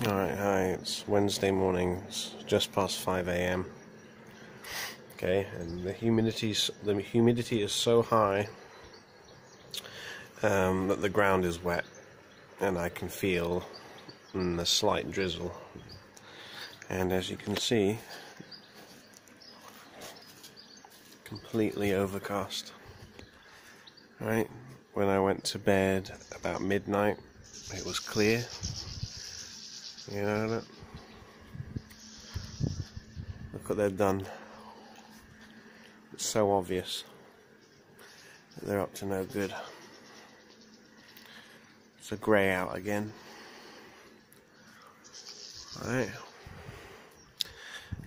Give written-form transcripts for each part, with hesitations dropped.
Alright, hi, it's Wednesday morning, it's just past 5 AM. Okay, and the humidity is so high that the ground is wet, and I can feel a slight drizzle. And as you can see, completely overcast. Right, when I went to bed about midnight, it was clear. You know, look what they've done. It's so obvious that they're up to no good. It's a grey out again. Right.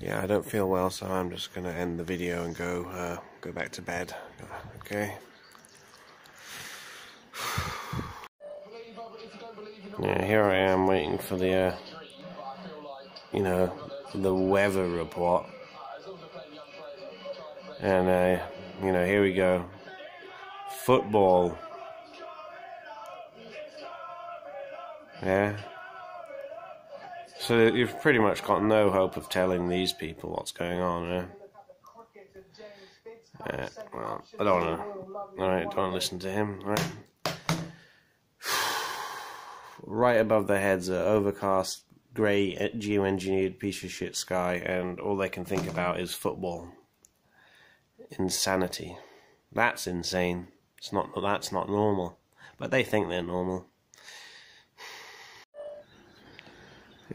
Yeah, I don't feel well, so I'm just going to end the video and go back to bed. Okay. Yeah, here I am waiting for the, the weather report. And, here we go. Football. Yeah. So you've pretty much got no hope of telling these people what's going on, yeah? Well, I don't want to. Alright, don't want to listen to him, right? Right above their heads are overcast, grey, geo-engineered piece of shit sky, and all they can think about is football. Insanity. That's insane. That's not normal. But they think they're normal.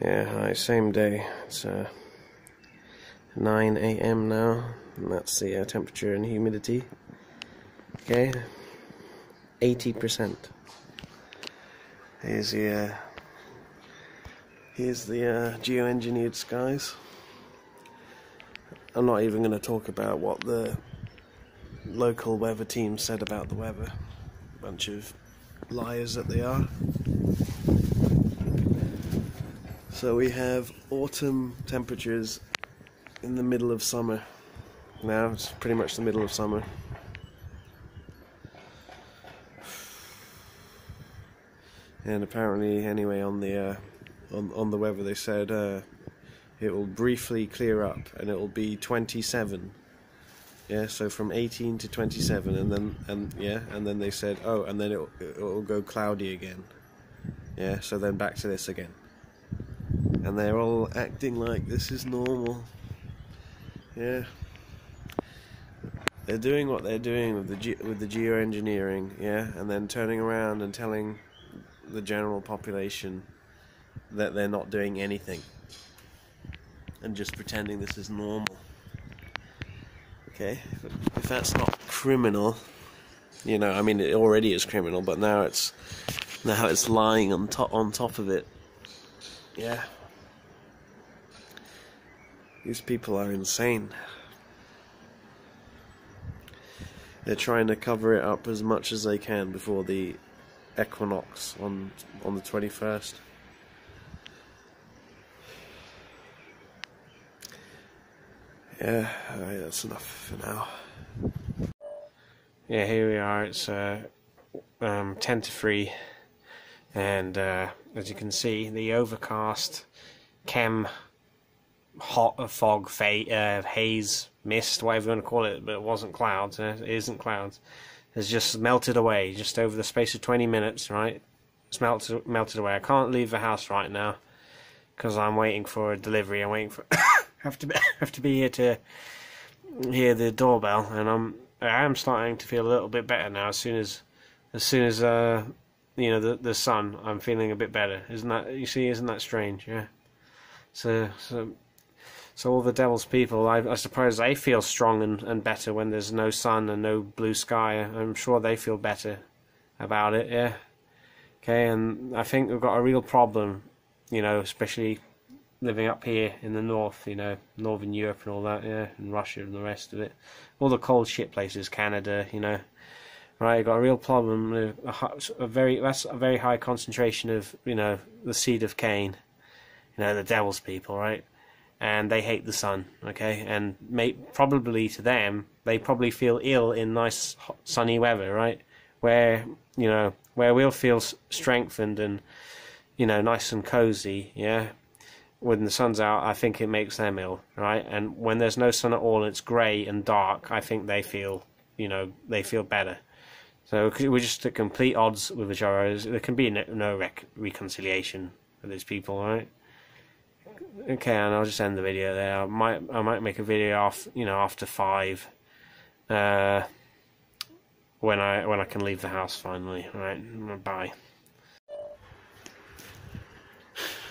Yeah, hi, same day. It's 9 AM now, and that's the temperature and humidity. Okay, 80%. Here's the geo-engineered skies. I'm not even going to talk about what the local weather team said about the weather. Bunch of liars that they are. So we have autumn temperatures in the middle of summer. Now it's pretty much the middle of summer. And apparently, anyway, on the weather, they said it will briefly clear up, and it will be 27. Yeah, so from 18 to 27, and then they said, oh, and then it will go cloudy again. Yeah, so then back to this again. And they're all acting like this is normal. Yeah, they're doing what they're doing with the geoengineering. Yeah, and then turning around and telling the general population that they're not doing anything, and just pretending this is normal. Okay, if that's not criminal, I mean, it already is criminal, but now it's lying on top of it. Yeah. These people are insane. They're trying to cover it up as much as they can before the Equinox on the 21st. Yeah, alright, that's enough for now. Yeah, here we are. It's 10 to 3, and as you can see, the overcast hot fog, haze, mist, whatever you want to call it, but it wasn't clouds, it isn't clouds, has just melted away, just over the space of 20 minutes, right? It's melted away. I can't leave the house right now, because I'm waiting for a delivery. I'm waiting for, have to be here to hear the doorbell, and I am starting to feel a little bit better now, as soon as the sun, I'm feeling a bit better. Isn't that strange, yeah? So all the devil's people, I suppose they feel strong and better when there's no sun and no blue sky. I'm sure they feel better about it, yeah. Okay, and I think we've got a real problem, especially living up here in the north, Northern Europe and all that, yeah, and Russia and the rest of it. All the cold shit places, Canada, right, you've got a real problem with that's a very high concentration of, the seed of Cain, the devil's people, right? And they hate the sun, okay? And probably to them, they probably feel ill in nice sunny weather, right? Where we'll feel strengthened and you know, nice and cozy, yeah. When the sun's out, I think it makes them ill, right? And when there's no sun at all and it's grey and dark, I think they feel, you know, they feel better. So we're just at complete odds with each other. There can be no reconciliation for these people, right? Okay, and I'll just end the video there. I might make a video after 5, when I can leave the house finally. Right, bye.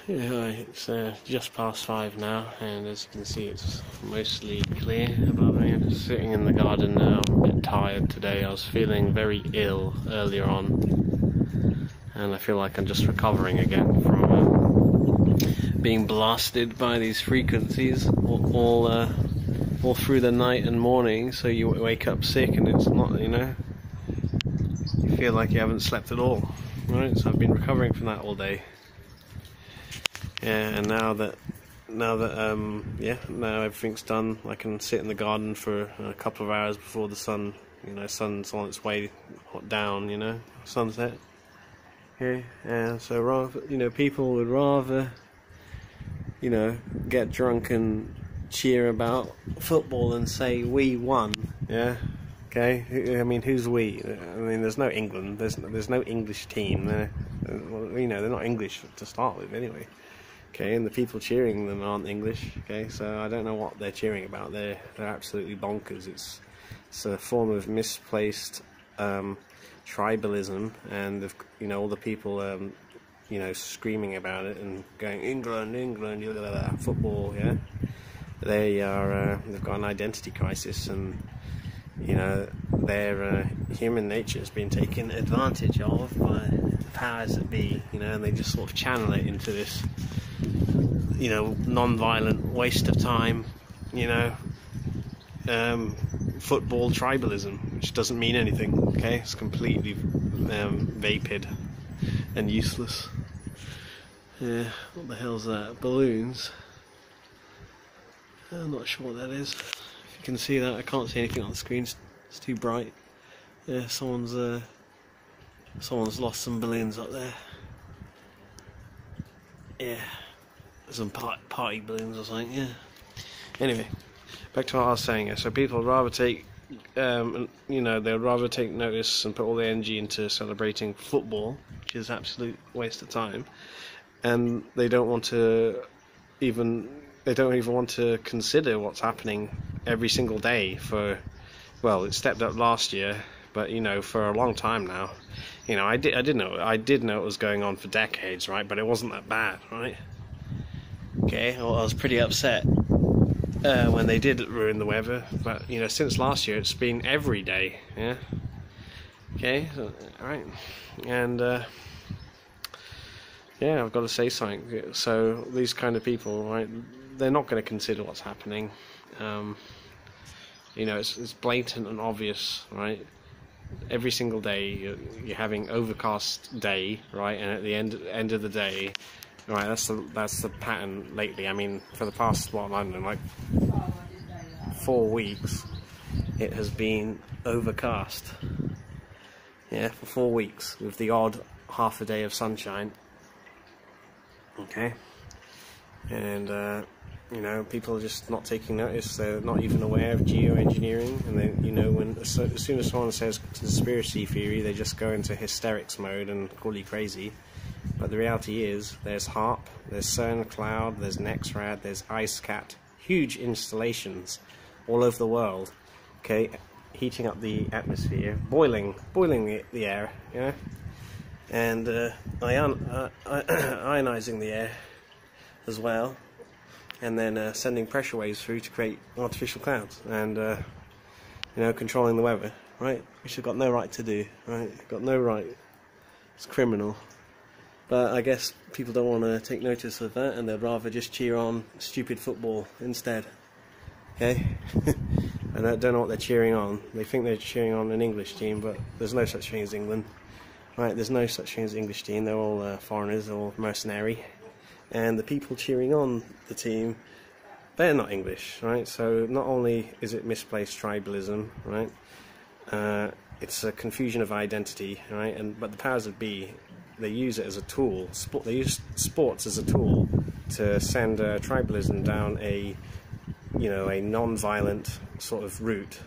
Yeah, it's just past 5 now, and as you can see, it's mostly clear above me. I'm just sitting in the garden now. I'm a bit tired today. I was feeling very ill earlier on, and I feel like I'm just recovering again from being blasted by these frequencies all through the night and morning. So you wake up sick, and it's not, you know, you feel like you haven't slept at all, right? So I've been recovering from that all day. Yeah, and now that now everything's done, I can sit in the garden for a couple of hours before the sun, sun's on its way down, sunset. Okay, and so rather, people would rather, get drunk and cheer about football and say we won. Yeah. Okay. I mean, who's we? I mean, there's no England. There's no English team. They're not English to start with anyway. Okay, and the people cheering them aren't English. Okay, so I don't know what they're cheering about. They're absolutely bonkers. It's a form of misplaced tribalism, and all the people screaming about it and going England, football. Yeah, they've got an identity crisis, and their human nature has been taken advantage of by the powers that be. And they just sort of channel it into this non-violent waste of time, football tribalism, which doesn't mean anything. Okay, it's completely vapid and useless. Yeah, what the hell's that? Balloons? I'm not sure what that is. If you can see that, I can't see anything on the screen. It's too bright. Yeah, someone's lost some balloons up there. Yeah. Some party balloons or something, yeah. Anyway, back to what I was saying. So people would rather take, they'd rather take notice and put all their energy into celebrating football, which is absolute waste of time, and they don't even want to consider what's happening every single day well, it stepped up last year, but for a long time now. I did know it was going on for decades, right? But it wasn't that bad, right? Okay, well, I was pretty upset when they did ruin the weather, but since last year it's been every day. Yeah. Okay, so, alright, and yeah, I've got to say something. So these kind of people, right, they're not going to consider what's happening. It's blatant and obvious, right? Every single day you're having overcast day, right, and at the end of the day. Right, that's the pattern lately. I mean, for the past, like 4 weeks, it has been overcast. Yeah, for 4 weeks, with the odd half a day of sunshine. Okay, and people are just not taking notice. They're not even aware of geo-engineering, and they, as soon as someone says conspiracy theory, they just go into hysterics mode and call you crazy. But the reality is, there's HARP, there's CERN Cloud, there's NEXRAD, there's IceCat, huge installations all over the world, okay, heating up the atmosphere, boiling the air, and ionizing the air as well, and then sending pressure waves through to create artificial clouds, and controlling the weather, right? Which they've got no right to do, right? Got no right. It's criminal. But I guess people don't want to take notice of that, and they'd rather just cheer on stupid football instead. Okay? And I don't know what they're cheering on. They think they're cheering on an English team, but there's no such thing as England. Right? There's no such thing as English team. They're all foreigners, they're all mercenary. And the people cheering on the team, they're not English, right? So not only is it misplaced tribalism, right? It's a confusion of identity, right? But the powers that be they use it as a tool. They use sports as a tool to send tribalism down a a non-violent sort of route,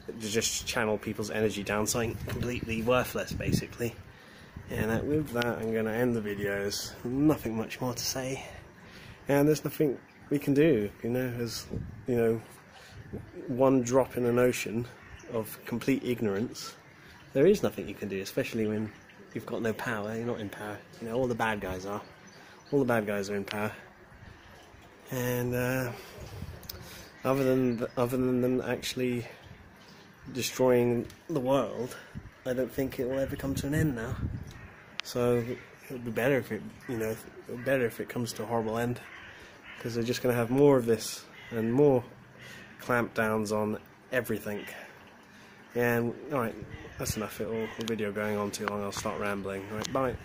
to just channel people's energy down something completely worthless, basically. And with that, I'm going to end the video. There's nothing much more to say, and there's nothing we can do. There's one drop in an ocean of complete ignorance. There is nothing you can do, especially when you've got no power. You're not in power. All the bad guys are. All the bad guys are in power. And other than them actually destroying the world, I don't think it will ever come to an end now. So it would be better if it comes to a horrible end, because they're just going to have more of this and more clampdowns on everything. And alright, that's enough. The video going on too long. I'll start rambling. Alright, bye.